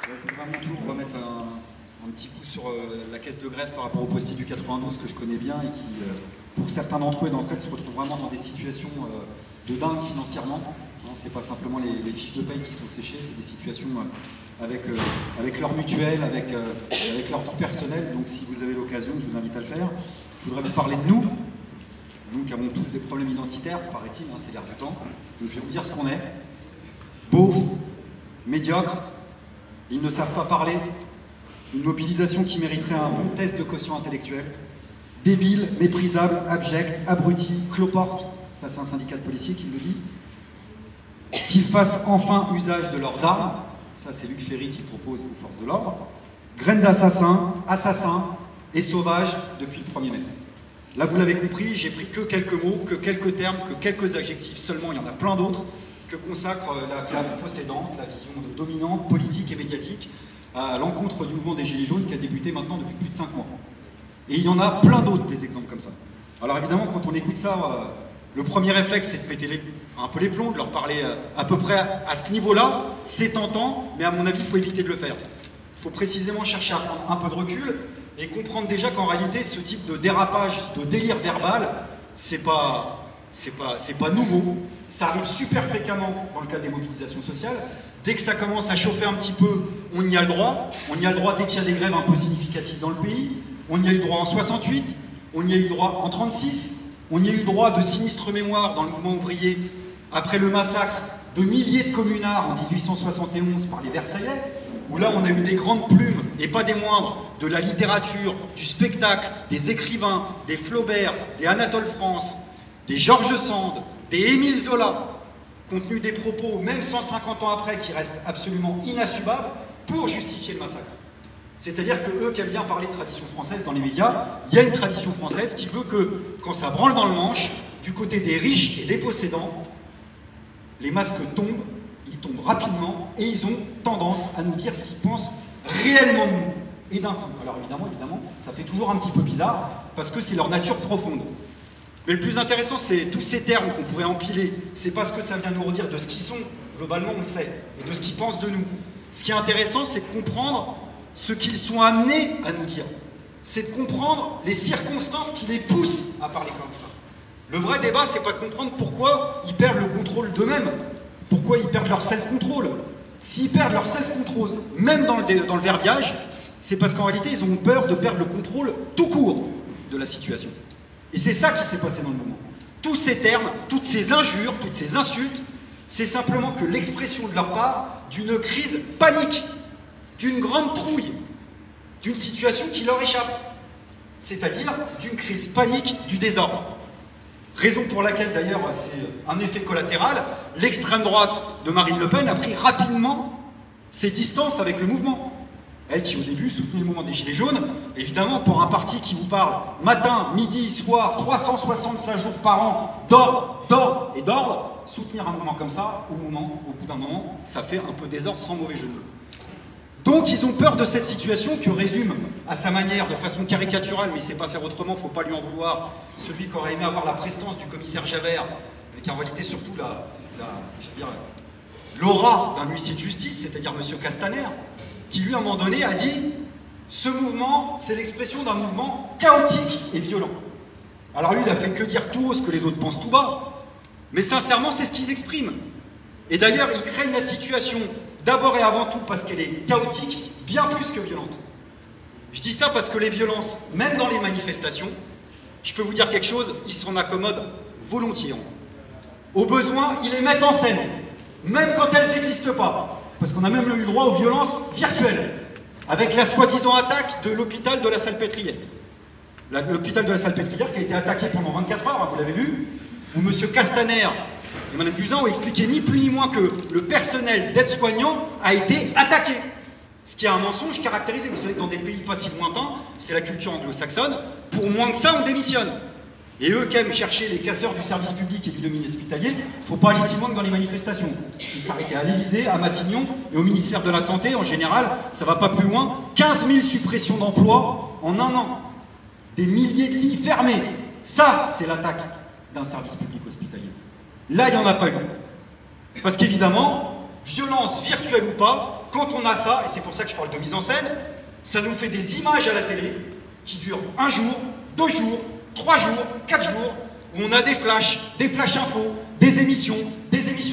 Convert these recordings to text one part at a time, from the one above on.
Je voudrais à mon tour remettre un petit coup sur la caisse de grève par rapport au postier du 92 que je connais bien et qui, pour certains d'entre eux et d'entre elles, se retrouvent vraiment dans des situations de dingue financièrement. C'est pas simplement les fiches de paye qui sont séchées, c'est des situations avec leur mutuelle, avec leur vie personnelle. Donc si vous avez l'occasion, je vous invite à le faire. Je voudrais vous parler de nous. Nous qui avons tous des problèmes identitaires, paraît-il, c'est l'air du temps. Donc je vais vous dire ce qu'on est. Beaufs, médiocres, ils ne savent pas parler, une mobilisation qui mériterait un bon test de quotient intellectuel, débile, méprisable, abject, abruti, cloporte, ça c'est un syndicat de policiers qui le dit, qu'ils fassent enfin usage de leurs armes, ça c'est Luc Ferry qui le propose aux forces de l'ordre, graines d'assassins, assassins et sauvages depuis le 1er mai. Là vous l'avez compris, j'ai pris que quelques mots, que quelques termes, que quelques adjectifs seulement, il y en a plein d'autres, que consacre la classe possédante, la vision dominante, politique et médiatique, à l'encontre du mouvement des Gilets jaunes qui a débuté maintenant depuis plus de 5 mois. Et il y en a plein d'autres, des exemples comme ça. Alors évidemment, quand on écoute ça, le premier réflexe, c'est de péter un peu les plombs, de leur parler à peu près à ce niveau-là. C'est tentant, mais à mon avis, il faut éviter de le faire. Il faut précisément chercher à prendre un peu de recul et comprendre déjà qu'en réalité, ce type de dérapage, de délire verbal, c'est pas nouveau, ça arrive super fréquemment dans le cadre des mobilisations sociales. Dès que ça commence à chauffer un petit peu, on y a le droit. On y a le droit dès qu'il y a des grèves un peu significatives dans le pays. On y a eu le droit en 68, on y a eu le droit en 36, on y a eu le droit de sinistre mémoire dans le mouvement ouvrier après le massacre de milliers de communards en 1871 par les Versaillais, où là on a eu des grandes plumes, et pas des moindres, de la littérature, du spectacle, des écrivains, des Flaubert, des Anatole France, des Georges Sand, des Émile Zola, contenu des propos, même 150 ans après, qui restent absolument inassumables pour justifier le massacre. C'est-à-dire que eux qui aiment bien parler de tradition française dans les médias, il y a une tradition française qui veut que, quand ça branle dans le manche, du côté des riches et des possédants, les masques tombent, ils tombent rapidement, et ils ont tendance à nous dire ce qu'ils pensent réellement de nous. Et d'un coup. Alors évidemment, ça fait toujours un petit peu bizarre, parce que c'est leur nature profonde. Mais le plus intéressant, c'est tous ces termes qu'on pourrait empiler. C'est pas ce que ça vient nous redire de ce qu'ils sont, globalement on le sait, et de ce qu'ils pensent de nous. Ce qui est intéressant, c'est de comprendre ce qu'ils sont amenés à nous dire. C'est de comprendre les circonstances qui les poussent à parler comme ça. Le vrai débat, c'est pas de comprendre pourquoi ils perdent le contrôle d'eux-mêmes, pourquoi ils perdent leur self-control. S'ils perdent leur self-control, même dans le verbiage, c'est parce qu'en réalité, ils ont peur de perdre le contrôle tout court de la situation. Et c'est ça qui s'est passé dans le mouvement. Tous ces termes, toutes ces injures, toutes ces insultes, c'est simplement que l'expression de leur part d'une crise panique, d'une grande trouille, d'une situation qui leur échappe. C'est-à-dire d'une crise panique du désordre. Raison pour laquelle, d'ailleurs, c'est un effet collatéral, l'extrême droite de Marine Le Pen a pris rapidement ses distances avec le mouvement. Elle qui au début soutenait le mouvement des Gilets jaunes, évidemment pour un parti qui vous parle matin, midi, soir, 365 jours par an, d'ordre, d'ordre et d'ordre, soutenir un mouvement comme ça, au bout d'un moment, ça fait un peu désordre sans mauvais jeu de mots. Donc ils ont peur de cette situation que résume à sa manière, de façon caricaturale, mais il ne sait pas faire autrement, il ne faut pas lui en vouloir, celui qui aurait aimé avoir la prestance du commissaire Javert, mais qui en réalité surtout l'aura d'un huissier de justice, c'est-à-dire M. Castaner, qui lui, à un moment donné, a dit « Ce mouvement, c'est l'expression d'un mouvement chaotique et violent. » Alors lui, il a fait que dire tout haut ce que les autres pensent tout bas, mais sincèrement, c'est ce qu'ils expriment. Et d'ailleurs, ils craignent la situation, d'abord et avant tout parce qu'elle est chaotique, bien plus que violente. Je dis ça parce que les violences, même dans les manifestations, je peux vous dire quelque chose, ils s'en accommodent volontiers. Au besoin, ils les mettent en scène, même quand elles n'existent pas. Parce qu'on a même eu le droit aux violences virtuelles, avec la soi-disant attaque de l'hôpital de la Salpêtrière. L'hôpital de la Salpêtrière qui a été attaqué pendant 24 heures, vous l'avez vu, où M. Castaner et Mme Buzyn ont expliqué ni plus ni moins que le personnel d'aide-soignants a été attaqué. Ce qui est un mensonge caractérisé. Vous savez que dans des pays pas si lointains, c'est la culture anglo-saxonne, pour moins que ça, on démissionne. Et eux qui aiment chercher les casseurs du service public et du domaine hospitalier, il ne faut pas aller si loin que dans les manifestations. Il faut s'arrêter à l'Élysée, à Matignon et au ministère de la Santé. En général, ça ne va pas plus loin. 15 000 suppressions d'emplois en un an. Des milliers de lits fermés. Ça, c'est l'attaque d'un service public hospitalier. Là, il n'y en a pas eu. Parce qu'évidemment, violence virtuelle ou pas, quand on a ça, et c'est pour ça que je parle de mise en scène, ça nous fait des images à la télé qui durent 1 jour, 2 jours, 3 jours, 4 jours, où on a des flash infos, des émissions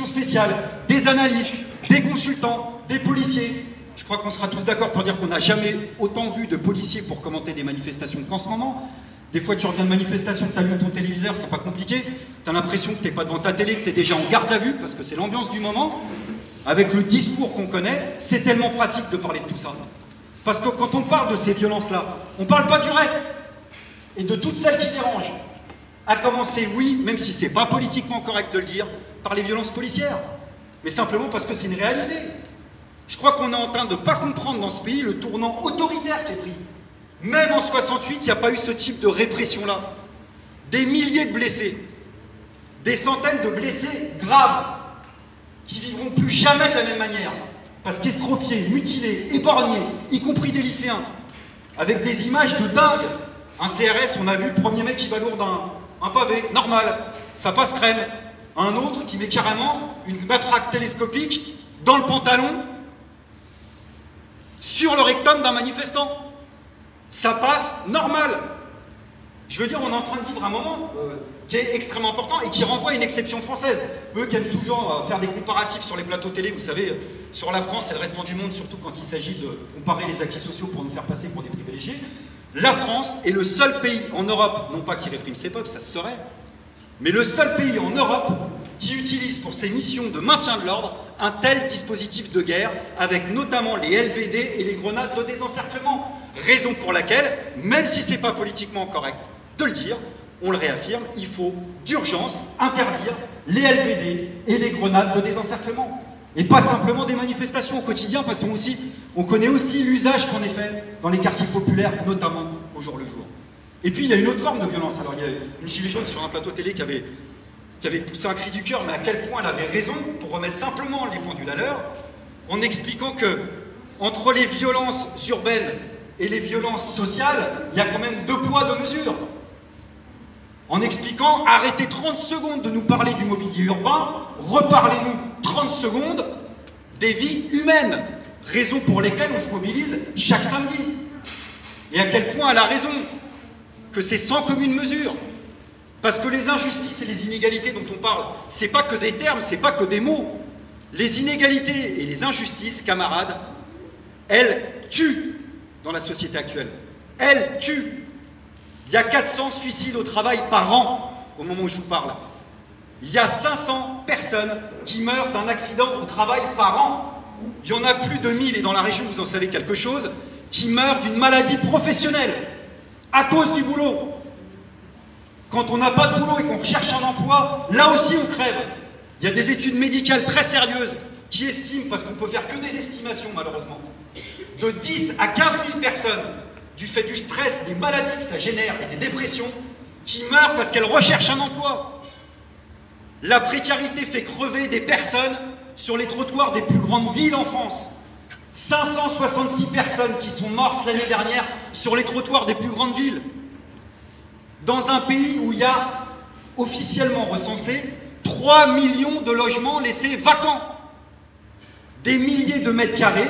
spéciales, des analystes, des consultants, des policiers. Je crois qu'on sera tous d'accord pour dire qu'on n'a jamais autant vu de policiers pour commenter des manifestations qu'en ce moment. Des fois, tu reviens de manifestation, tu allumes ton téléviseur, c'est pas compliqué. Tu as l'impression que tu n'es pas devant ta télé, que tu es déjà en garde à vue, parce que c'est l'ambiance du moment. Avec le discours qu'on connaît, c'est tellement pratique de parler de tout ça. Parce que quand on parle de ces violences-là, on ne parle pas du reste. Et de toutes celles qui dérangent. À commencer, oui, même si c'est pas politiquement correct de le dire, par les violences policières. Mais simplement parce que c'est une réalité. Je crois qu'on est en train de ne pas comprendre dans ce pays le tournant autoritaire qui est pris. Même en 68, il n'y a pas eu ce type de répression-là. Des milliers de blessés, des centaines de blessés graves, qui vivront plus jamais de la même manière. Parce qu'estropiés, mutilés, éborgnés, y compris des lycéens, avec des images de dingue. Un CRS, on a vu le premier mec qui balourde un pavé, normal, ça passe crème. Un autre qui met carrément une matraque télescopique dans le pantalon, sur le rectum d'un manifestant. Ça passe normal. Je veux dire, on est en train de vivre un moment qui est extrêmement important et qui renvoie à une exception française. Eux qui aiment toujours faire des comparatifs sur les plateaux télé, vous savez, sur la France et le restant du monde, surtout quand il s'agit de comparer les acquis sociaux pour nous faire passer pour des privilégiés. La France est le seul pays en Europe, non pas qui réprime ses peuples, ça se saurait, mais le seul pays en Europe qui utilise pour ses missions de maintien de l'ordre un tel dispositif de guerre, avec notamment les LBD et les grenades de désencerclement. Raison pour laquelle, même si c'est pas politiquement correct de le dire, on le réaffirme, il faut d'urgence interdire les LBD et les grenades de désencerclement. Et pas simplement des manifestations au quotidien, parce qu'on connaît aussi l'usage qu'en est fait dans les quartiers populaires, notamment au jour le jour. Et puis il y a une autre forme de violence. Alors il y a une gilet jaune sur un plateau télé qui avait poussé un cri du cœur, mais à quel point elle avait raison, pour remettre simplement les pendules à l'heure, en expliquant que entre les violences urbaines et les violences sociales, il y a quand même 2 poids, 2 mesures. En expliquant, arrêtez 30 secondes de nous parler du mobilier urbain, reparlez-nous 30 secondes des vies humaines, raison pour lesquelles on se mobilise chaque samedi. Et à quel point elle a raison, que c'est sans commune mesure. Parce que les injustices et les inégalités dont on parle, c'est pas que des termes, c'est pas que des mots. Les inégalités et les injustices, camarades, elles tuent dans la société actuelle. Elles tuent. Il y a 400 suicides au travail par an, au moment où je vous parle. Il y a 500 personnes qui meurent d'un accident au travail par an. Il y en a plus de 1000, et dans la région, vous en savez quelque chose, qui meurent d'une maladie professionnelle, à cause du boulot. Quand on n'a pas de boulot et qu'on recherche un emploi, là aussi on crève. Il y a des études médicales très sérieuses qui estiment, parce qu'on ne peut faire que des estimations malheureusement, de 10 à 15 000 personnes, du fait du stress, des maladies que ça génère et des dépressions, qui meurent parce qu'elles recherchent un emploi. La précarité fait crever des personnes sur les trottoirs des plus grandes villes en France. 566 personnes qui sont mortes l'année dernière sur les trottoirs des plus grandes villes. Dans un pays où il y a officiellement recensé 3 millions de logements laissés vacants. Des milliers de mètres carrés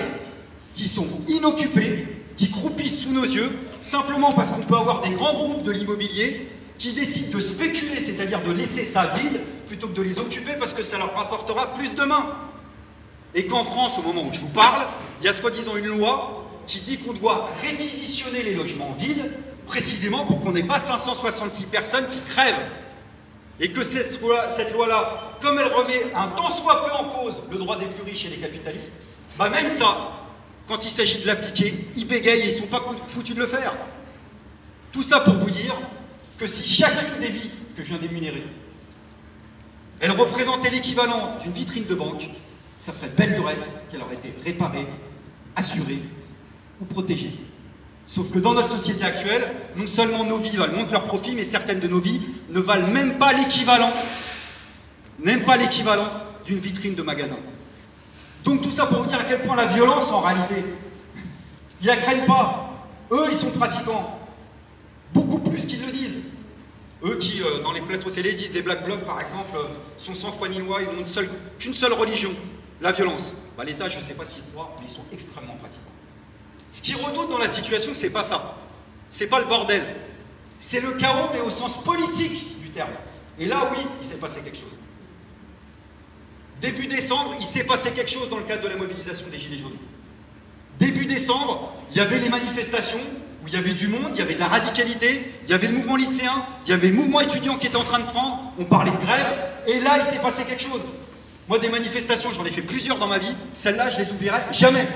qui sont inoccupés, qui croupissent sous nos yeux, simplement parce qu'on peut avoir des grands groupes de l'immobilier qui décident de spéculer, c'est-à-dire de laisser ça vide, plutôt que de les occuper parce que ça leur rapportera plus de mains. Et qu'en France, au moment où je vous parle, il y a soi-disant une loi qui dit qu'on doit réquisitionner les logements vides, précisément pour qu'on n'ait pas 566 personnes qui crèvent. Et que cette loi-là, comme elle remet un tant soit peu en cause le droit des plus riches et des capitalistes, bah même ça, quand il s'agit de l'appliquer, ils bégayent et ils ne sont pas foutus de le faire. Tout ça pour vous dire que si chacune des vies que je viens d'énumérer, elle représentait l'équivalent d'une vitrine de banque, ça ferait belle lurette qu'elle aurait été réparée, assurée ou protégée. Sauf que dans notre société actuelle, non seulement nos vies valent moins que leurs profits, mais certaines de nos vies ne valent même pas l'équivalent d'une vitrine de magasin. Donc tout ça pour vous dire à quel point la violence, en réalité, ils la craignent pas. Eux, ils sont pratiquants. Beaucoup plus qu'ils le disent. Eux qui, dans les plateaux télé, disent les Black Blocs, par exemple, sont sans foi ni loi, ils n'ont qu'une seule religion, la violence. Bah, l'État, je ne sais pas s'ils croient, mais ils sont extrêmement pratiques. Ce qu'ils redoutent dans la situation, c'est pas ça. C'est pas le bordel. C'est le chaos, mais au sens politique du terme. Et là, oui, il s'est passé quelque chose. Début décembre, il s'est passé quelque chose dans le cadre de la mobilisation des Gilets jaunes. Début décembre, il y avait les manifestations où il y avait du monde, il y avait de la radicalité, il y avait le mouvement lycéen, il y avait le mouvement étudiant qui était en train de prendre, on parlait de grève, et là, il s'est passé quelque chose. Moi, des manifestations, j'en ai fait plusieurs dans ma vie, celles-là, je les oublierai jamais.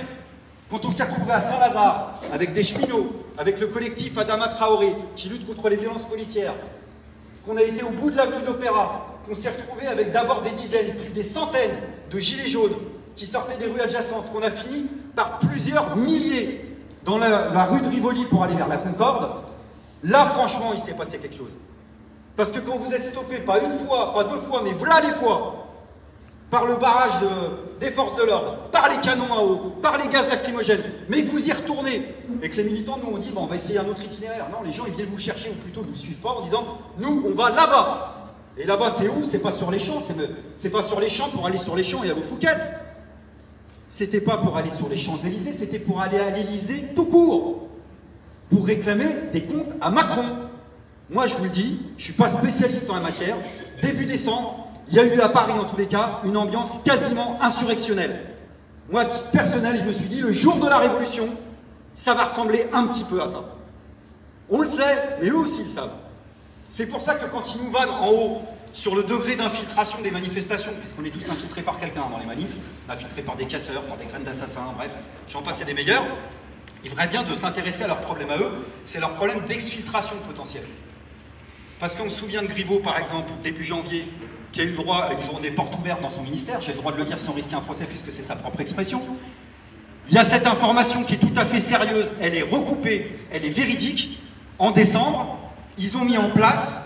Quand on s'est retrouvé à Saint-Lazare, avec des cheminots, avec le collectif Adama Traoré, qui lutte contre les violences policières, qu'on a été au bout de l'avenue de l'Opéra, qu'on s'est retrouvé avec d'abord des dizaines, puis des centaines de gilets jaunes qui sortaient des rues adjacentes, qu'on a fini par plusieurs milliers dans la rue de Rivoli pour aller vers la Concorde, là, franchement, il s'est passé quelque chose. Parce que quand vous êtes stoppé, pas une fois, pas deux fois, mais voilà les fois, par le barrage des forces de l'ordre, par les canons à eau, par les gaz lacrymogènes, mais que vous y retournez, et que les militants nous ont dit, bon, on va essayer un autre itinéraire. Non, les gens, ils viennent vous chercher, ou plutôt ne vous suivent pas, en disant, nous, on va là-bas. Et là-bas, c'est où? C'est pas sur les champs, c'est pas sur les champs pour aller sur les champs et à vos Fouquettes. C'était pas pour aller sur les Champs-Élysées, c'était pour aller à l'Élysée tout court, pour réclamer des comptes à Macron. Moi, je vous le dis, je suis pas spécialiste en la matière, début décembre, il y a eu à Paris, en tous les cas, une ambiance quasiment insurrectionnelle. Moi, à titre personnel, je me suis dit, le jour de la Révolution, ça va ressembler un petit peu à ça. On le sait, mais eux aussi le savent. C'est pour ça que quand ils nous vannent en haut sur le degré d'infiltration des manifestations, puisqu'on est tous infiltrés par quelqu'un dans les manifs, infiltrés par des casseurs, par des graines d'assassins, bref, j'en passe et des meilleurs, il ferait bien de s'intéresser à leurs problèmes à eux, c'est leur problème d'exfiltration potentielle. Parce qu'on se souvient de Griveaux, par exemple, début janvier, qui a eu le droit à une journée porte ouverte dans son ministère, j'ai le droit de le dire sans risquer un procès puisque c'est sa propre expression. Il y a cette information qui est tout à fait sérieuse, elle est recoupée, elle est véridique. En décembre, ils ont mis en place,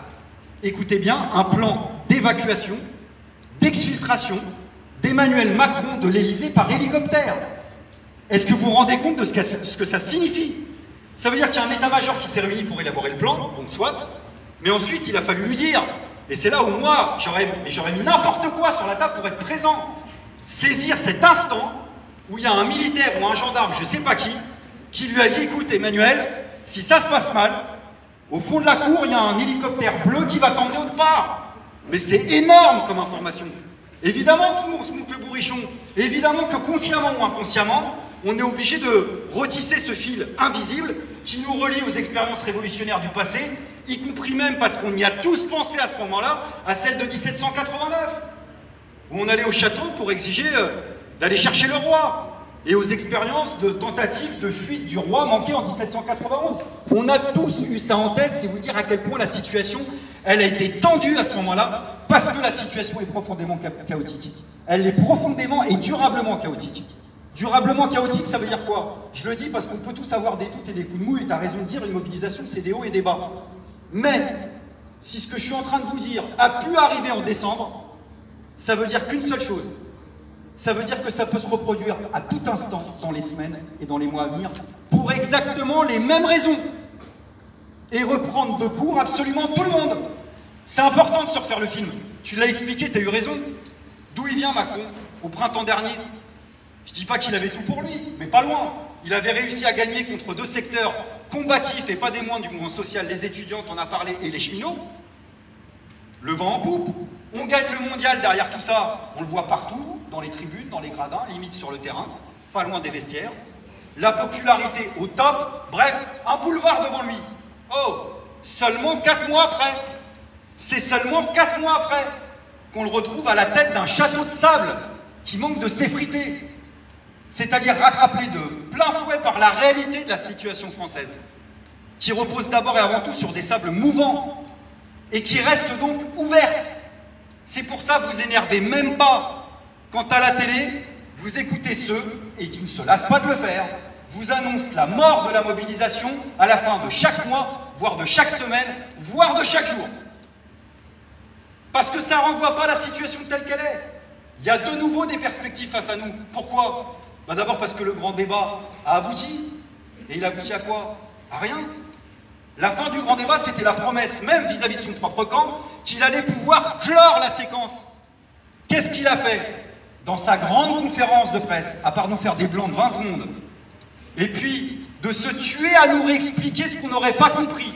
écoutez bien, un plan d'évacuation, d'exfiltration d'Emmanuel Macron de l'Élysée par hélicoptère. Est-ce que vous vous rendez compte de ce que ça signifie? Ça veut dire qu'il y a un état-major qui s'est réuni pour élaborer le plan, donc soit, mais ensuite il a fallu lui dire, et c'est là où moi, j'aurais mis n'importe quoi sur la table pour être présent, saisir cet instant où il y a un militaire ou un gendarme, je ne sais pas qui lui a dit, écoute Emmanuel, si ça se passe mal, au fond de la cour, il y a un hélicoptère bleu qui va t'emmener autre part. Mais c'est énorme comme information. Évidemment que nous, on se monte le bourrichon. Évidemment que consciemment ou inconsciemment, on est obligé de retisser ce fil invisible qui nous relie aux expériences révolutionnaires du passé, y compris même parce qu'on y a tous pensé à ce moment-là, à celle de 1789, où on allait au château pour exiger d'aller chercher le roi. Et aux expériences de tentatives de fuite du roi manquée en 1791. On a tous eu ça en tête, c'est vous dire à quel point la situation, elle a été tendue à ce moment-là, parce que la situation est profondément chaotique. Elle est profondément et durablement chaotique. Durablement chaotique, ça veut dire quoi? Je le dis parce qu'on peut tous avoir des doutes et des coups de mou, et tu as raison de dire, une mobilisation, c'est des hauts et des bas. Mais, si ce que je suis en train de vous dire a pu arriver en décembre, ça veut dire qu'une seule chose. Ça veut dire que ça peut se reproduire à tout instant dans les semaines et dans les mois à venir pour exactement les mêmes raisons et reprendre de court absolument tout le monde. C'est important de se refaire le film. Tu l'as expliqué, tu as eu raison. D'où il vient Macron au printemps dernier? Je dis pas qu'il avait tout pour lui, mais pas loin. Il avait réussi à gagner contre deux secteurs combatifs et pas des moindres du mouvement social, les étudiants, t'en as parlé, et les cheminots. Le vent en poupe. On gagne le mondial derrière tout ça, on le voit partout, dans les tribunes, dans les gradins, limite sur le terrain, pas loin des vestiaires. La popularité au top, bref, un boulevard devant lui. Oh, seulement 4 mois après, c'est seulement 4 mois après qu'on le retrouve à la tête d'un château de sable qui manque de s'effriter, c'est-à-dire rattrapé de plein fouet par la réalité de la situation française, qui repose d'abord et avant tout sur des sables mouvants et qui reste donc ouverte. C'est pour ça que vous énervez même pas quand à la télé, vous écoutez ceux, et qui ne se lassent pas de le faire, vous annoncent la mort de la mobilisation à la fin de chaque mois, voire de chaque semaine, voire de chaque jour. Parce que ça ne renvoie pas la situation telle qu'elle est. Il y a de nouveau des perspectives face à nous. Pourquoi? D'abord parce que le grand débat a abouti. Et il aboutit à quoi? À rien. La fin du grand débat, c'était la promesse, même vis-à-vis de son propre camp, qu'il allait pouvoir clore la séquence. Qu'est-ce qu'il a fait? dans sa grande conférence de presse, à part nous faire des blancs de 20 secondes, et puis de se tuer à nous réexpliquer ce qu'on n'aurait pas compris,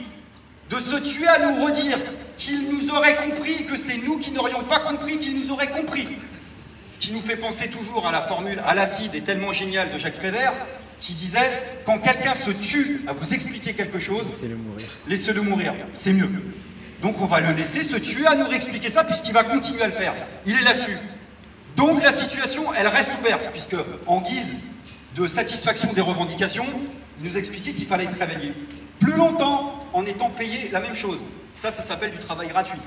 de se tuer à nous redire qu'il nous aurait compris, que c'est nous qui n'aurions pas compris, qu'il nous aurait compris. Ce qui nous fait penser toujours à la formule « à l'acide est tellement géniale » de Jacques Prévert, qui disait « quand quelqu'un se tue à vous expliquer quelque chose, laissez-le mourir, c'est mieux ». Donc on va le laisser se tuer à nous réexpliquer ça, puisqu'il va continuer à le faire. Il est là-dessus. Donc la situation, elle reste ouverte, puisque en guise de satisfaction des revendications, il nous expliquait qu'il fallait travailler plus longtemps en étant payé la même chose. Ça s'appelle du travail gratuit.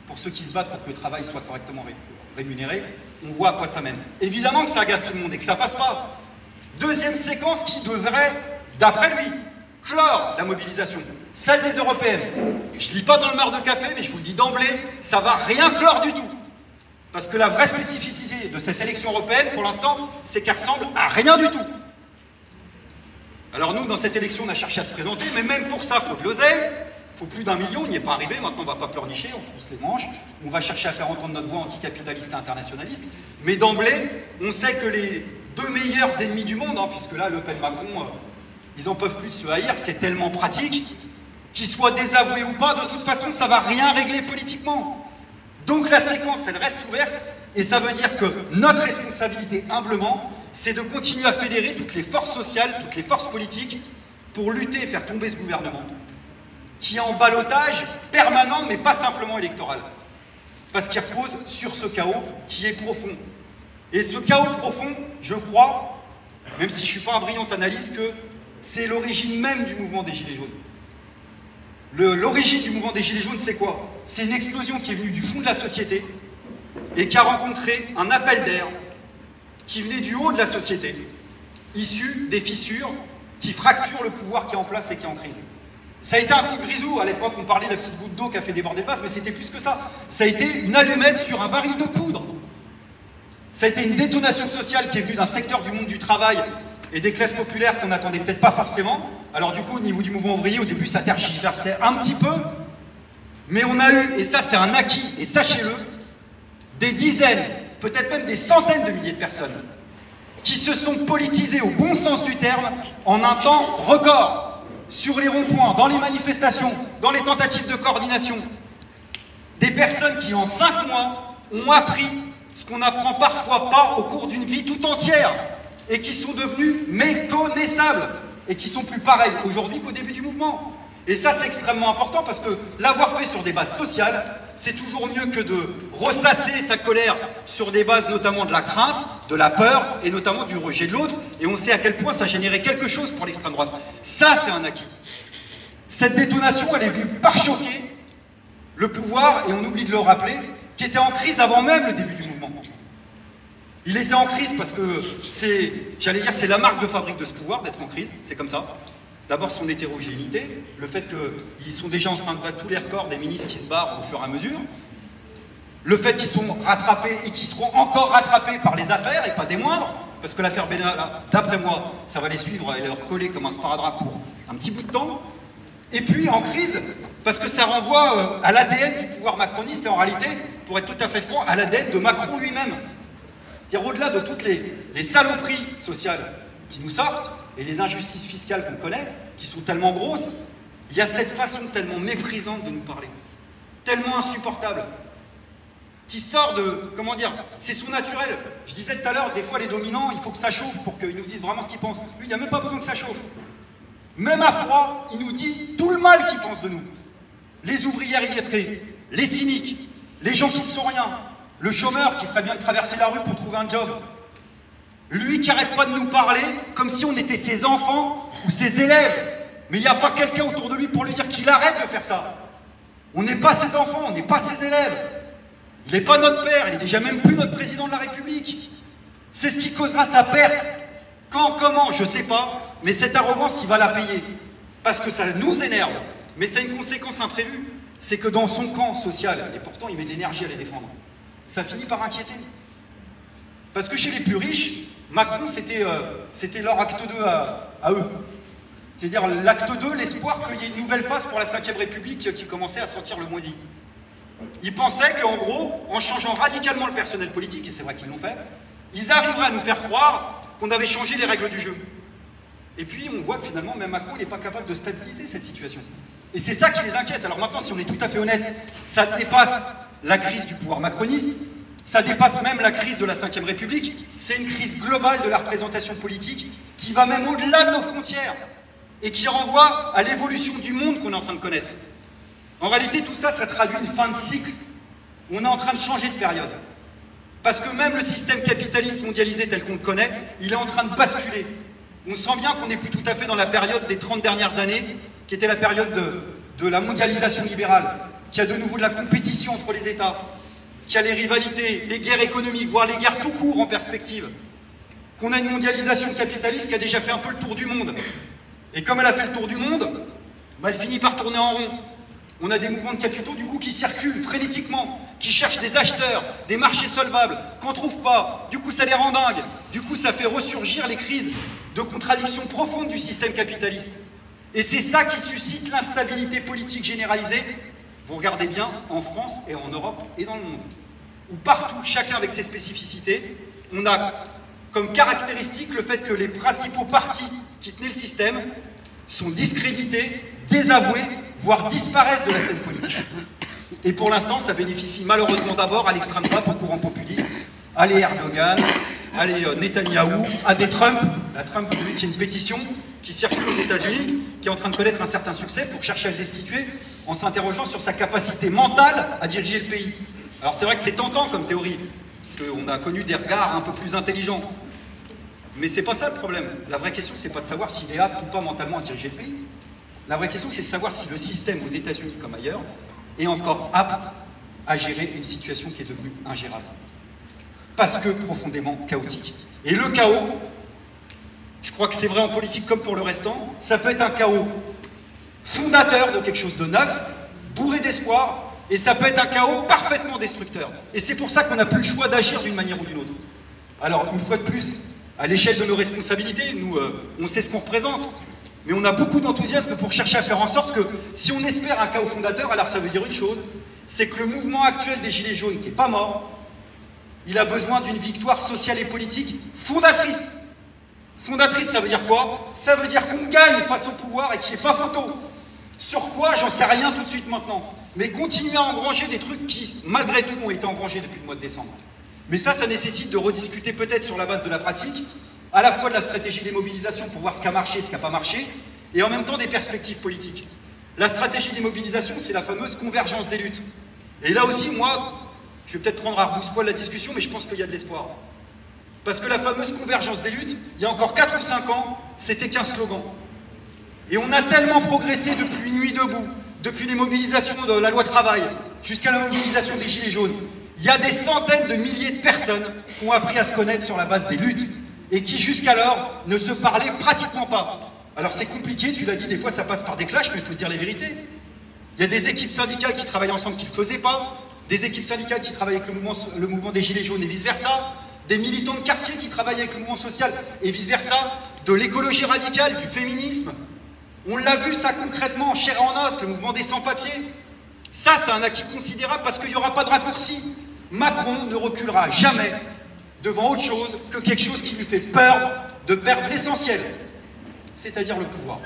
Pour ceux qui se battent pour que le travail soit correctement rémunéré, on voit à quoi ça mène. Évidemment que ça agace tout le monde et que ça passe pas. Deuxième séquence qui devrait, d'après lui, clore la mobilisation, celle des européennes. Je ne lis pas dans le mar de café, mais je vous le dis d'emblée, ça va rien clore du tout. Parce que la vraie spécificité de cette élection européenne, pour l'instant, c'est qu'elle ressemble à rien du tout. Alors nous, dans cette élection, on a cherché à se présenter, mais même pour ça, il faut de l'oseille, il faut plus d'1 million, on n'y est pas arrivé, maintenant on ne va pas pleurnicher, on trousse les manches, on va chercher à faire entendre notre voix anticapitaliste et internationaliste, mais d'emblée, on sait que les deux meilleurs ennemis du monde, hein, puisque là, Le Pen, Macron, ils n'en peuvent plus de se haïr, c'est tellement pratique, qu'ils soient désavoués ou pas, de toute façon, ça ne va rien régler politiquement. Donc la séquence, elle reste ouverte, et ça veut dire que notre responsabilité, humblement, c'est de continuer à fédérer toutes les forces sociales, toutes les forces politiques, pour lutter et faire tomber ce gouvernement, qui est en ballottage permanent, mais pas simplement électoral. Parce qu'il repose sur ce chaos qui est profond. Et ce chaos profond, je crois, même si je ne suis pas un brillant analyste, que c'est l'origine même du mouvement des Gilets jaunes. L'origine du mouvement des Gilets jaunes, c'est quoi? C'est une explosion qui est venue du fond de la société et qui a rencontré un appel d'air qui venait du haut de la société, issu des fissures qui fracturent le pouvoir qui est en place et qui est en crise. Ça a été un coup de grisou, à l'époque on parlait de la petite goutte d'eau qui a fait déborder le vase, mais c'était plus que ça. Ça a été une allumette sur un baril de poudre. Ça a été une détonation sociale qui est venue d'un secteur du monde du travail et des classes populaires qu'on n'attendait peut-être pas forcément. Alors du coup, au niveau du mouvement ouvrier, au début ça tergiversait un petit peu, mais on a eu, et ça c'est un acquis, et sachez-le, des dizaines, peut-être même des centaines de milliers de personnes qui se sont politisées au bon sens du terme en un temps record, sur les ronds-points, dans les manifestations, dans les tentatives de coordination. Des personnes qui en 5 mois ont appris ce qu'on n'apprend parfois pas au cours d'une vie tout entière et qui sont devenues méconnaissables et qui sont plus pareilles aujourd'hui qu'au début du mouvement. Et ça, c'est extrêmement important parce que l'avoir fait sur des bases sociales, c'est toujours mieux que de ressasser sa colère sur des bases notamment de la crainte, de la peur et notamment du rejet de l'autre. Et on sait à quel point ça générait quelque chose pour l'extrême droite. Ça, c'est un acquis. Cette détonation, elle est venue pare-choquer le pouvoir, et on oublie de le rappeler, qui était en crise avant même le début du mouvement. Il était en crise parce que c'est, j'allais dire, c'est la marque de fabrique de ce pouvoir d'être en crise, c'est comme ça. D'abord son hétérogénéité, le fait qu'ils sont déjà en train de battre tous les records des ministres qui se barrent au fur et à mesure, le fait qu'ils sont rattrapés et qu'ils seront encore rattrapés par les affaires et pas des moindres, parce que l'affaire Benalla, d'après moi, ça va les suivre et leur coller comme un sparadrap pour un petit bout de temps. Et puis en crise, parce que ça renvoie à l'ADN du pouvoir macroniste et en réalité, pour être tout à fait franc, à l'ADN de Macron lui-même. C'est-à-dire au-delà de toutes les saloperies sociales qui nous sortent, et les injustices fiscales qu'on connaît, qui sont tellement grosses, il y a cette façon tellement méprisante de nous parler, tellement insupportable, qui sort de, comment dire, c'est sous-naturel. Je disais tout à l'heure, des fois les dominants, il faut que ça chauffe pour qu'ils nous disent vraiment ce qu'ils pensent. Lui, il n'y a même pas besoin que ça chauffe. Même à froid, il nous dit tout le mal qu'il pense de nous. Les ouvrières illettrées, les cyniques, les gens qui ne sont rien, le chômeur qui ferait bien de traverser la rue pour trouver un job. Lui qui n'arrête pas de nous parler comme si on était ses enfants ou ses élèves. Mais il n'y a pas quelqu'un autour de lui pour lui dire qu'il arrête de faire ça. On n'est pas ses enfants, on n'est pas ses élèves. Il n'est pas notre père, il n'est déjà même plus notre président de la République. C'est ce qui causera sa perte. Quand, comment, je ne sais pas, mais cette arrogance, il va la payer. Parce que ça nous énerve. Mais c'est une conséquence imprévue. C'est que dans son camp social, et pourtant il met de l'énergie à les défendre, ça finit par inquiéter. Parce que chez les plus riches, Macron, c'était leur acte 2 à eux. C'est-à-dire l'acte 2, l'espoir qu'il y ait une nouvelle phase pour la 5e République qui commençait à sentir le moisi. Ils pensaient qu'en gros, en changeant radicalement le personnel politique, et c'est vrai qu'ils l'ont fait, ils arriveraient à nous faire croire qu'on avait changé les règles du jeu. Et puis on voit que finalement, même Macron, il n'est pas capable de stabiliser cette situation. Et c'est ça qui les inquiète. Alors maintenant, si on est tout à fait honnête, ça dépasse la crise du pouvoir macroniste, ça dépasse même la crise de la Ve République, c'est une crise globale de la représentation politique qui va même au-delà de nos frontières et qui renvoie à l'évolution du monde qu'on est en train de connaître. En réalité, tout ça, ça traduit une fin de cycle. On est en train de changer de période. Parce que même le système capitaliste mondialisé tel qu'on le connaît, il est en train de basculer. On sent bien qu'on n'est plus tout à fait dans la période des 30 dernières années, qui était la période de la mondialisation libérale, qui a de nouveau de la compétition entre les États, qui a les rivalités, les guerres économiques, voire les guerres tout court en perspective, qu'on a une mondialisation capitaliste qui a déjà fait un peu le tour du monde. Et comme elle a fait le tour du monde, bah, elle finit par tourner en rond. On a des mouvements de capitaux du coup qui circulent frénétiquement, qui cherchent des acheteurs, des marchés solvables, qu'on ne trouve pas. Du coup ça les rend dingues. Du coup ça fait ressurgir les crises de contradiction profonde du système capitaliste. Et c'est ça qui suscite l'instabilité politique généralisée. Vous regardez bien en France et en Europe et dans le monde. Où partout, chacun avec ses spécificités, on a comme caractéristique le fait que les principaux partis qui tenaient le système sont discrédités, désavoués, voire disparaissent de la scène politique. Et pour l'instant, ça bénéficie malheureusement d'abord à l'extrême droite, au courant populiste, à les Erdogan, à les Netanyahou, à des Trump. La Trump, vous savez, qui est une pétition qui circule aux États-Unis, qui est en train de connaître un certain succès pour chercher à le destituer en s'interrogeant sur sa capacité mentale à diriger le pays. Alors c'est vrai que c'est tentant comme théorie, parce qu'on a connu des regards un peu plus intelligents. Mais c'est pas ça le problème. La vraie question, c'est pas de savoir s'il est apte ou pas mentalement à diriger le pays. La vraie question, c'est de savoir si le système aux États-Unis comme ailleurs est encore apte à gérer une situation qui est devenue ingérable. Parce que profondément chaotique. Et le chaos, je crois que c'est vrai en politique comme pour le restant, ça peut être un chaos fondateur de quelque chose de neuf, bourré d'espoir, et ça peut être un chaos parfaitement destructeur. Et c'est pour ça qu'on n'a plus le choix d'agir d'une manière ou d'une autre. Alors, une fois de plus, à l'échelle de nos responsabilités, nous, on sait ce qu'on représente, mais on a beaucoup d'enthousiasme pour chercher à faire en sorte que, si on espère un chaos fondateur, alors ça veut dire une chose, c'est que le mouvement actuel des Gilets jaunes, qui n'est pas mort, il a besoin d'une victoire sociale et politique fondatrice. Fondatrice, ça veut dire quoi? Ça veut dire qu'on gagne face au pouvoir et qu'il n'y ait pas photo. Sur quoi? J'en sais rien tout de suite maintenant. Mais continuer à engranger des trucs qui, malgré tout, ont été engrangés depuis le mois de décembre. Mais ça nécessite de rediscuter peut-être sur la base de la pratique, à la fois de la stratégie des mobilisations pour voir ce qui a marché, ce qui n'a pas marché, et en même temps des perspectives politiques. La stratégie des mobilisations, c'est la fameuse convergence des luttes. Et là aussi, moi, je vais peut-être prendre à rebrousse-poil la discussion, mais je pense qu'il y a de l'espoir. Parce que la fameuse convergence des luttes, il y a encore 4 ou 5 ans, c'était qu'un slogan. Et on a tellement progressé depuis Nuit debout, depuis les mobilisations de la loi travail, jusqu'à la mobilisation des Gilets jaunes. Il y a des centaines de milliers de personnes qui ont appris à se connaître sur la base des luttes et qui jusqu'alors ne se parlaient pratiquement pas. Alors c'est compliqué, tu l'as dit, des fois ça passe par des clashs, mais il faut se dire les vérités. Il y a des équipes syndicales qui travaillent ensemble qui ne le faisaient pas, des équipes syndicales qui travaillent avec le mouvement des Gilets jaunes et vice-versa, des militants de quartier qui travaillent avec le mouvement social et vice-versa, de l'écologie radicale, du féminisme. On l'a vu ça concrètement en chair et en os, le mouvement des sans-papiers. Ça, c'est un acquis considérable parce qu'il n'y aura pas de raccourci. Macron ne reculera jamais devant autre chose que quelque chose qui lui fait peur de perdre l'essentiel, c'est-à-dire le pouvoir.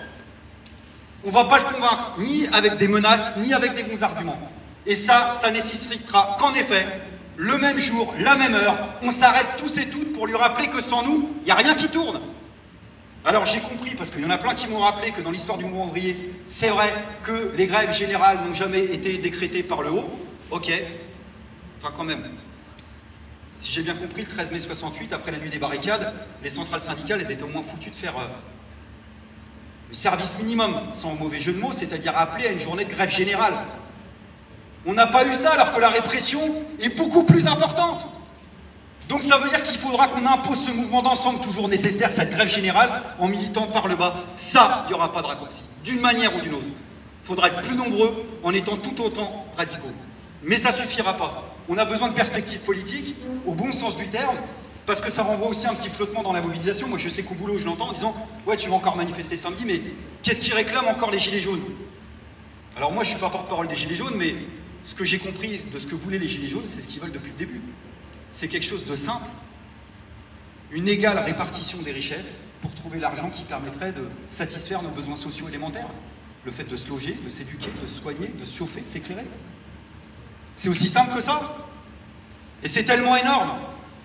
On ne va pas le convaincre, ni avec des menaces, ni avec des bons arguments. Et ça nécessitera qu'en effet, le même jour, la même heure, on s'arrête tous et toutes pour lui rappeler que sans nous, il n'y a rien qui tourne. Alors j'ai compris, parce qu'il y en a plein qui m'ont rappelé que dans l'histoire du mouvement ouvrier, c'est vrai que les grèves générales n'ont jamais été décrétées par le haut. Ok, enfin quand même. Si j'ai bien compris, le 13 mai 68, après la nuit des barricades, les centrales syndicales, elles étaient au moins foutues de faire le service minimum, sans mauvais jeu de mots, c'est-à-dire appeler à une journée de grève générale. On n'a pas eu ça alors que la répression est beaucoup plus importante. Donc ça veut dire qu'il faudra qu'on impose ce mouvement d'ensemble toujours nécessaire, cette grève générale, en militant par le bas. Ça, il n'y aura pas de raccourci, d'une manière ou d'une autre. Il faudra être plus nombreux en étant tout autant radicaux. Mais ça ne suffira pas. On a besoin de perspectives politiques, au bon sens du terme, parce que ça renvoie aussi un petit flottement dans la mobilisation. Moi je sais qu'au boulot je l'entends en disant « Ouais, tu vas encore manifester samedi, mais qu'est-ce qui réclame encore les Gilets jaunes ?» Alors moi je ne suis pas porte-parole des Gilets jaunes, mais ce que j'ai compris de ce que voulaient les Gilets jaunes, c'est ce qu'ils veulent depuis le début. C'est quelque chose de simple, une égale répartition des richesses pour trouver l'argent qui permettrait de satisfaire nos besoins sociaux élémentaires. Le fait de se loger, de s'éduquer, de se soigner, de se chauffer, de s'éclairer. C'est aussi simple que ça. Et c'est tellement énorme.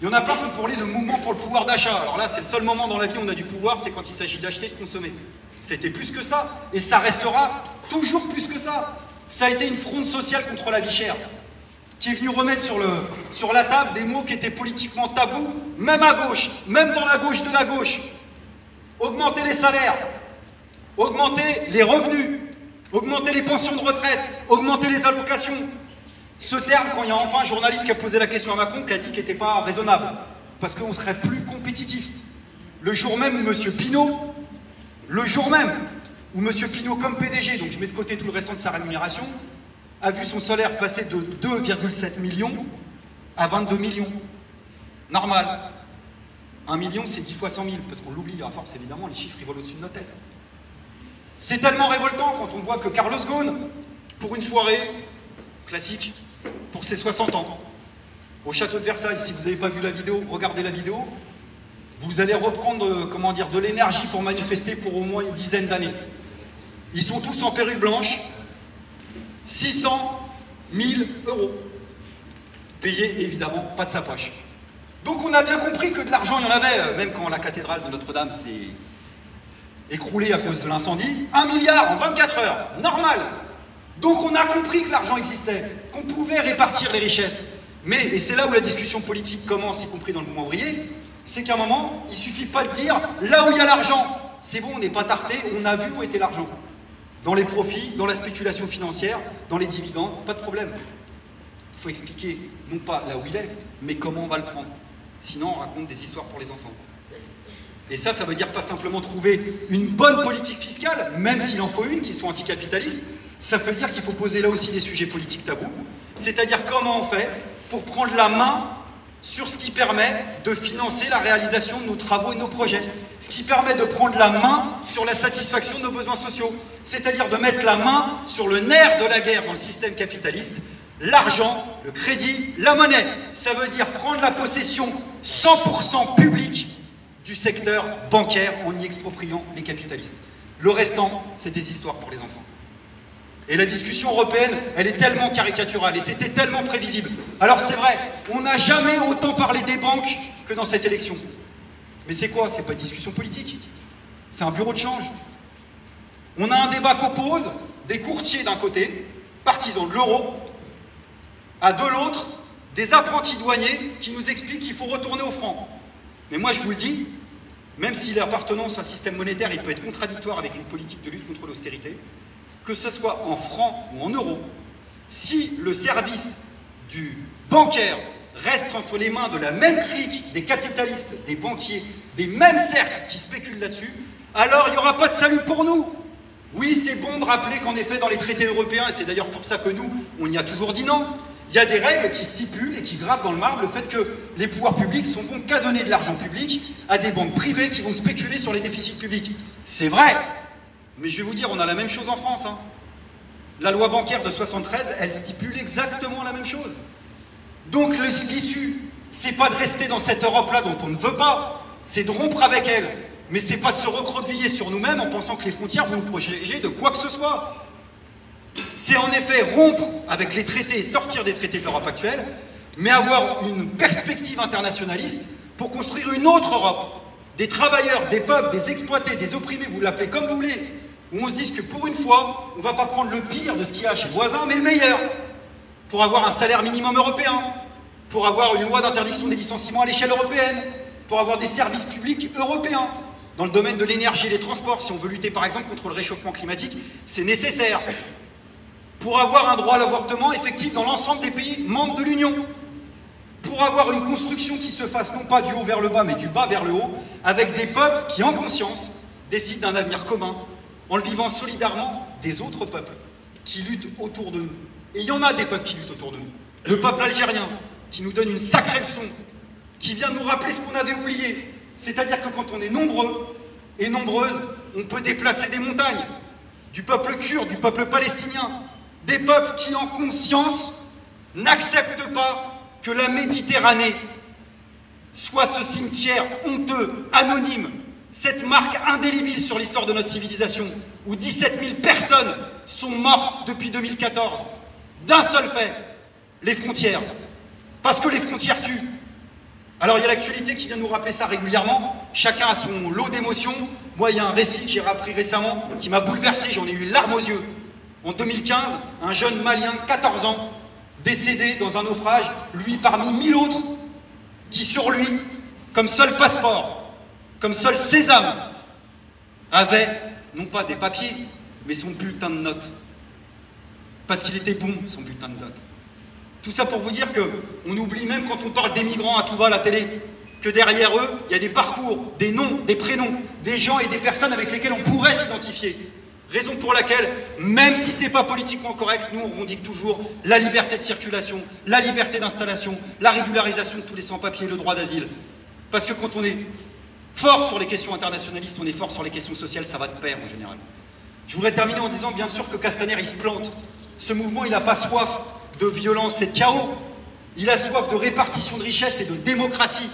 Il y en a plein qui ont parlé de mouvement pour le pouvoir d'achat. Alors là, c'est le seul moment dans la vie où on a du pouvoir, c'est quand il s'agit d'acheter et de consommer. C'était plus que ça, et ça restera toujours plus que ça. Ça a été une fronde sociale contre la vie chère, qui est venue remettre sur la table des mots qui étaient politiquement tabous, même à gauche, même dans la gauche de la gauche. Augmenter les salaires, augmenter les revenus, augmenter les pensions de retraite, augmenter les allocations. Ce terme, quand il y a enfin un journaliste qui a posé la question à Macron, qui a dit qu'il n'était pas raisonnable, parce qu'on serait plus compétitif. Le jour même où M. Pinault, comme PDG, donc je mets de côté tout le restant de sa rémunération, a vu son salaire passer de 2,7 millions à 22 millions. Normal. 1 million, c'est 10 fois 100 000, parce qu'on l'oublie à force, évidemment, les chiffres ils volent au-dessus de nos têtes. C'est tellement révoltant quand on voit que Carlos Ghosn, pour une soirée classique, pour ses 60 ans, au château de Versailles, si vous n'avez pas vu la vidéo, regardez la vidéo, vous allez reprendre, comment dire, de l'énergie pour manifester pour au moins une dizaine d'années. Ils sont tous en perruque blanche, 600 000 €. Payés, évidemment, pas de sa poche. Donc on a bien compris que de l'argent, il y en avait, même quand la cathédrale de Notre-Dame s'est écroulée à cause de l'incendie. 1 milliard en 24 heures, normal. Donc on a compris que l'argent existait, qu'on pouvait répartir les richesses. Mais, et c'est là où la discussion politique commence, y compris dans le mouvement ouvrier, c'est qu'à un moment, il ne suffit pas de dire là où il y a l'argent, c'est bon, on n'est pas tarté, on a vu où était l'argent. Dans les profits, dans la spéculation financière, dans les dividendes, pas de problème. Il faut expliquer, non pas là où il est, mais comment on va le prendre. Sinon, on raconte des histoires pour les enfants. Et ça veut dire pas simplement trouver une bonne politique fiscale, même s'il en faut une qui soit anticapitaliste, ça veut dire qu'il faut poser là aussi des sujets politiques tabous, c'est-à-dire comment on fait pour prendre la main sur ce qui permet de financer la réalisation de nos travaux et de nos projets, ce qui permet de prendre la main sur la satisfaction de nos besoins sociaux, c'est-à-dire de mettre la main sur le nerf de la guerre dans le système capitaliste, l'argent, le crédit, la monnaie. Ça veut dire prendre la possession 100% publique du secteur bancaire en y expropriant les capitalistes. Le restant, c'est des histoires pour les enfants. Et la discussion européenne, elle est tellement caricaturale et c'était tellement prévisible. Alors c'est vrai, on n'a jamais autant parlé des banques que dans cette élection. Mais c'est quoi? C'est pas une discussion politique. C'est un bureau de change. On a un débat qu'oppose des courtiers d'un côté, partisans de l'euro, à de l'autre, des apprentis douaniers qui nous expliquent qu'il faut retourner au franc. Mais moi je vous le dis, même si l'appartenance à un système monétaire il peut être contradictoire avec une politique de lutte contre l'austérité, que ce soit en francs ou en euros, si le service du bancaire reste entre les mains de la même clique des capitalistes, des banquiers, des mêmes cercles qui spéculent là-dessus, alors il n'y aura pas de salut pour nous. Oui, c'est bon de rappeler qu'en effet, dans les traités européens, et c'est d'ailleurs pour ça que nous, on y a toujours dit non, il y a des règles qui stipulent et qui gravent dans le marbre le fait que les pouvoirs publics sont bons qu'à donner de l'argent public à des banques privées qui vont spéculer sur les déficits publics. C'est vrai, mais je vais vous dire, on a la même chose en France. Hein. La loi bancaire de 73, elle stipule exactement la même chose. Donc l'issue, c'est pas de rester dans cette Europe-là dont on ne veut pas, c'est de rompre avec elle. Mais c'est pas de se recroqueviller sur nous-mêmes en pensant que les frontières vont nous protéger de quoi que ce soit. C'est en effet rompre avec les traités et sortir des traités de l'Europe actuelle, mais avoir une perspective internationaliste pour construire une autre Europe. Des travailleurs, des peuples, des exploités, des opprimés, vous l'appelez comme vous voulez, où on se dise que pour une fois, on ne va pas prendre le pire de ce qu'il y a chez le voisin, mais le meilleur, pour avoir un salaire minimum européen, pour avoir une loi d'interdiction des licenciements à l'échelle européenne, pour avoir des services publics européens. Dans le domaine de l'énergie et des transports, si on veut lutter par exemple contre le réchauffement climatique, c'est nécessaire. Pour avoir un droit à l'avortement effectif dans l'ensemble des pays membres de l'Union. Pour avoir une construction qui se fasse non pas du haut vers le bas, mais du bas vers le haut, avec des peuples qui, en conscience, décident d'un avenir commun, en le vivant solidairement des autres peuples qui luttent autour de nous. Et il y en a des peuples qui luttent autour de nous. Le peuple algérien, qui nous donne une sacrée leçon, qui vient nous rappeler ce qu'on avait oublié. C'est-à-dire que quand on est nombreux et nombreuses, on peut déplacer des montagnes. Du peuple kurde, du peuple palestinien, Des peuples qui, en conscience, n'acceptent pas que la Méditerranée soit ce cimetière honteux, anonyme, cette marque indélébile sur l'histoire de notre civilisation, où 17 000 personnes sont mortes depuis 2014, d'un seul fait, les frontières. Parce que les frontières tuent. Alors il y a l'actualité qui vient nous rappeler ça régulièrement, chacun a son lot d'émotions. Moi il y a un récit que j'ai appris récemment qui m'a bouleversé, j'en ai eu les larmes aux yeux. En 2015, un jeune Malien, 14 ans, décédé dans un naufrage, lui parmi 1000 autres, qui sur lui, comme seul passeport, comme seul sésame, avait, non pas des papiers, mais son bulletin de notes. Parce qu'il était bon, son bulletin de notes. Tout ça pour vous dire qu'on oublie même quand on parle des migrants à tout va à la télé, que derrière eux, il y a des parcours, des noms, des prénoms, des gens et des personnes avec lesquels on pourrait s'identifier. Raison pour laquelle, même si c'est pas politiquement correct, nous on revendique toujours la liberté de circulation, la liberté d'installation, la régularisation de tous les sans-papiers, le droit d'asile. Parce que quand on est fort sur les questions internationalistes, on est fort sur les questions sociales, ça va de pair en général. Je voudrais terminer en disant, bien sûr que Castaner, il se plante. Ce mouvement, il n'a pas soif de violence et de chaos. Il a soif de répartition de richesses et de démocratie.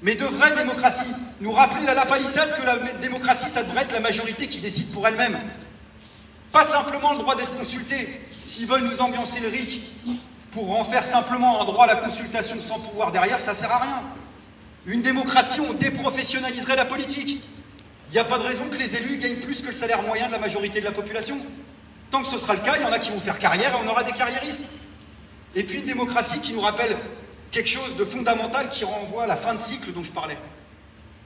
Mais de vraie démocratie. Nous rappeler à la palissade que la démocratie, ça devrait être la majorité qui décide pour elle-même. Pas simplement le droit d'être consulté. S'ils veulent nous ambiancer le RIC pour en faire simplement un droit à la consultation sans pouvoir derrière, ça sert à rien. Une démocratie, on déprofessionnaliserait la politique. Il n'y a pas de raison que les élus gagnent plus que le salaire moyen de la majorité de la population. Tant que ce sera le cas, il y en a qui vont faire carrière et on aura des carriéristes. Et puis une démocratie qui nous rappelle quelque chose de fondamental qui renvoie à la fin de cycle dont je parlais.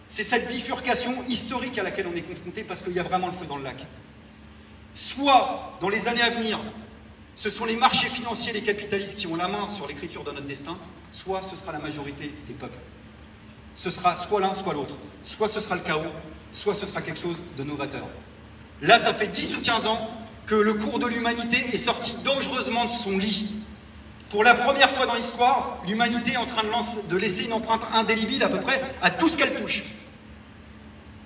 C'est cette bifurcation historique à laquelle on est confronté parce qu'il y a vraiment le feu dans le lac. Soit, dans les années à venir, ce sont les marchés financiers, les capitalistes qui ont la main sur l'écriture de notre destin, soit ce sera la majorité des peuples. Ce sera soit l'un, soit l'autre. Soit ce sera le chaos, soit ce sera quelque chose de novateur. Là, ça fait 10 ou 15 ans que le cours de l'humanité est sorti dangereusement de son lit. Pour la première fois dans l'histoire, l'humanité est en train de laisser une empreinte indélébile à peu près à tout ce qu'elle touche.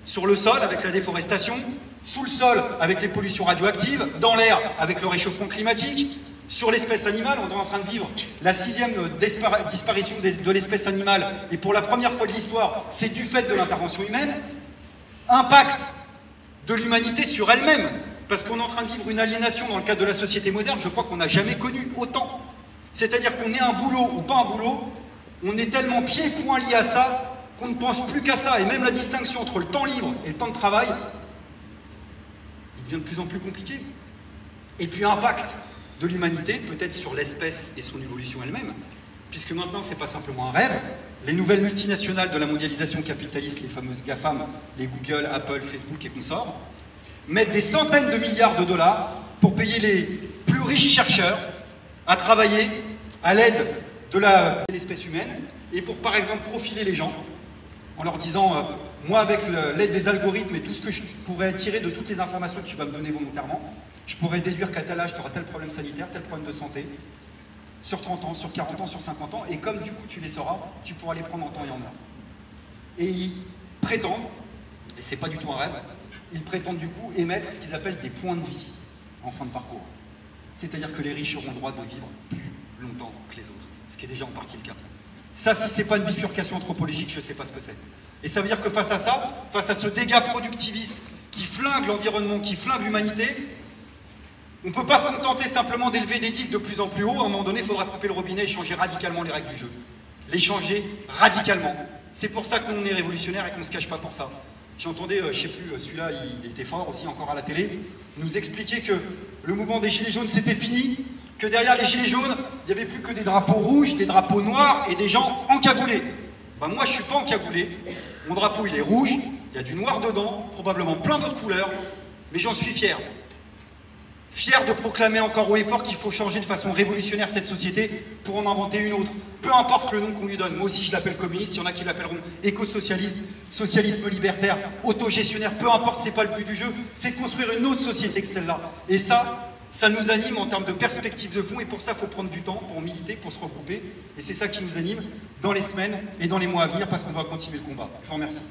Sur le sol, avec la déforestation, sous le sol, avec les pollutions radioactives, dans l'air, avec le réchauffement climatique, sur l'espèce animale, on est en train de vivre la 6e disparition de l'espèce animale, et pour la première fois de l'histoire, c'est du fait de l'intervention humaine. Impact de l'humanité sur elle-même, parce qu'on est en train de vivre une aliénation dans le cadre de la société moderne, je crois qu'on n'a jamais connu autant. C'est-à-dire qu'on ait un boulot ou pas un boulot, on est tellement pieds et poings liés à ça, qu'on ne pense plus qu'à ça, et même la distinction entre le temps libre et le temps de travail, il devient de plus en plus compliqué. Et puis impact de l'humanité, peut-être sur l'espèce et son évolution elle-même, puisque maintenant c'est pas simplement un rêve, les nouvelles multinationales de la mondialisation capitaliste, les fameuses GAFAM, les Google, Apple, Facebook et consorts, mettent des centaines de milliards de dollars pour payer les plus riches chercheurs à travailler à l'aide de l'espèce humaine et pour par exemple profiler les gens en leur disant moi avec l'aide des algorithmes et tout ce que je pourrais tirer de toutes les informations que tu vas me donner volontairement, je pourrais déduire qu'à tel âge tu auras tel problème sanitaire, tel problème de santé, sur 30 ans, sur 40 ans, sur 50 ans, et comme du coup tu les sauras, tu pourras les prendre en temps et en heure. Et ils prétendent, et c'est pas du tout un rêve, ils prétendent du coup émettre ce qu'ils appellent des points de vie en fin de parcours. C'est-à-dire que les riches auront le droit de vivre plus longtemps que les autres, ce qui est déjà en partie le cas. Ça, si c'est pas une bifurcation anthropologique, je ne sais pas ce que c'est. Et ça veut dire que face à ça, face à ce dégât productiviste qui flingue l'environnement, qui flingue l'humanité, on ne peut pas se contenter simplement d'élever des digues de plus en plus haut. À un moment donné, il faudra couper le robinet et changer radicalement les règles du jeu. Les changer radicalement. C'est pour ça que nous, on est révolutionnaires et qu'on ne se cache pas pour ça. J'entendais, je ne sais plus, celui-là, il était fort aussi, encore à la télé, nous expliquer que le mouvement des Gilets jaunes, c'était fini, que derrière les Gilets jaunes, il n'y avait plus que des drapeaux rouges, des drapeaux noirs et des gens encagoulés. Ben moi, je ne suis pas encagoulé. Mon drapeau, il est rouge, il y a du noir dedans, probablement plein d'autres couleurs, mais j'en suis fier. Fier de proclamer encore haut et fort qu'il faut changer de façon révolutionnaire cette société pour en inventer une autre. Peu importe le nom qu'on lui donne. Moi aussi je l'appelle communiste, il y en a qui l'appelleront éco-socialiste, socialisme libertaire, autogestionnaire, peu importe, c'est pas le but du jeu, c'est construire une autre société que celle-là. Et ça nous anime en termes de perspective de fond, et pour ça il faut prendre du temps pour militer, pour se regrouper, et c'est ça qui nous anime dans les semaines et dans les mois à venir, parce qu'on va continuer le combat. Je vous remercie.